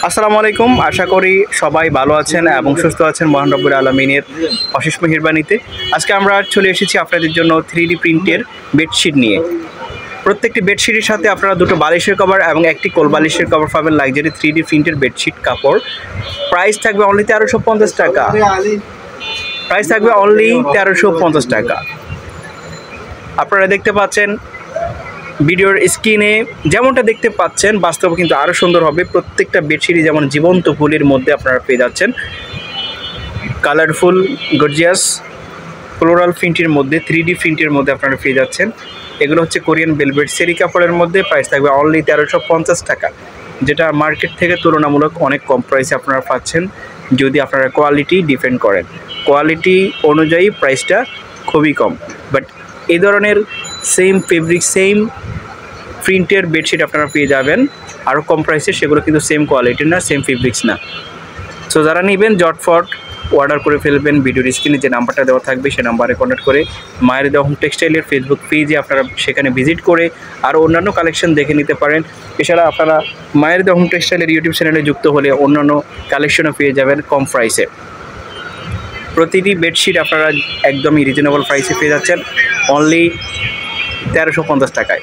আসসালামু আলাইকুম। আশা করি সবাই ভালো আছেন এবং সুস্থ আছেন মহান রব্বুল আলামিনের অশেষ মেহেরবানিতে। আজকে আমরা চলে এসেছি আপনাদের জন্য 3D প্রিন্টের বেডশিট নিয়ে। প্রত্যেকটি বেডশিটের সাথে আপনারা দুটো বালিশের কভার এবং একটি কোল বালিশের কভার পাবেন লাক্সারি 3D প্রিন্টের বেডশিট কাপড়। প্রাইস থাকবে অনলি 1350 টাকা। প্রাইস থাকবে অনলি 1350 টাকা। আপনারা দেখতে পাচ্ছেন ভিডিওর স্ক্রিনে যেমনটা দেখতে পাচ্ছেন, বাস্তবে কিন্তু আরও সুন্দর হবে। প্রত্যেকটা বেডশিটই যেমন জীবন্ত ফুলের মধ্যে আপনারা পেয়ে যাচ্ছেন। কালারফুল গর্জিয়াস ফ্লোরাল প্রিন্টের মধ্যে 3D প্রিন্টের মধ্যে আপনারা পেয়ে যাচ্ছেন। এগুলো হচ্ছে কোরিয়ান ভেলভেট সেরি কাপড়ের মধ্যে। প্রাইস থাকবে অনলি 1350 টাকা, যেটা মার্কেট থেকে তুলনামূলক অনেক কম প্রাইসে আপনারা পাচ্ছেন যদি আপনারা কোয়ালিটি ডিপেন্ড করেন। কোয়ালিটি অনুযায়ী প্রাইসটা খুবই কম, বাট এই ধরনের সেম ফেব্রিক সেম প্রিন্টের বেডশিট আপনারা পেয়ে যাবেন আরও কম প্রাইসে। সেগুলো কিন্তু সেম কোয়ালিটির না, সেম ফেব্রিক্স না। সো যারা নেবেন জটফট অর্ডার করে ফেলবেন। ভিডিওর স্ক্রিনে যে নাম্বারটা দেওয়া থাকবে সেই নাম্বারে কন্ট্যাক্ট করে মায়ের দেওয়া হোম টেক্সটাইলের ফেসবুক পেজে আপনারা সেখানে ভিজিট করে আরও অন্যান্য কালেকশন দেখে নিতে পারেন। এছাড়া আপনারা মায়ের দেওয়া হোম টেক্সটাইলের ইউটিউব চ্যানেলে যুক্ত হলে অন্যান্য কালেকশনও পেয়ে যাবেন কম প্রাইসে। প্রতিটি বেডশিট আপনারা একদমই রিজনেবল প্রাইসে পেয়ে যাচ্ছেন অনলি 1350 টাকায়।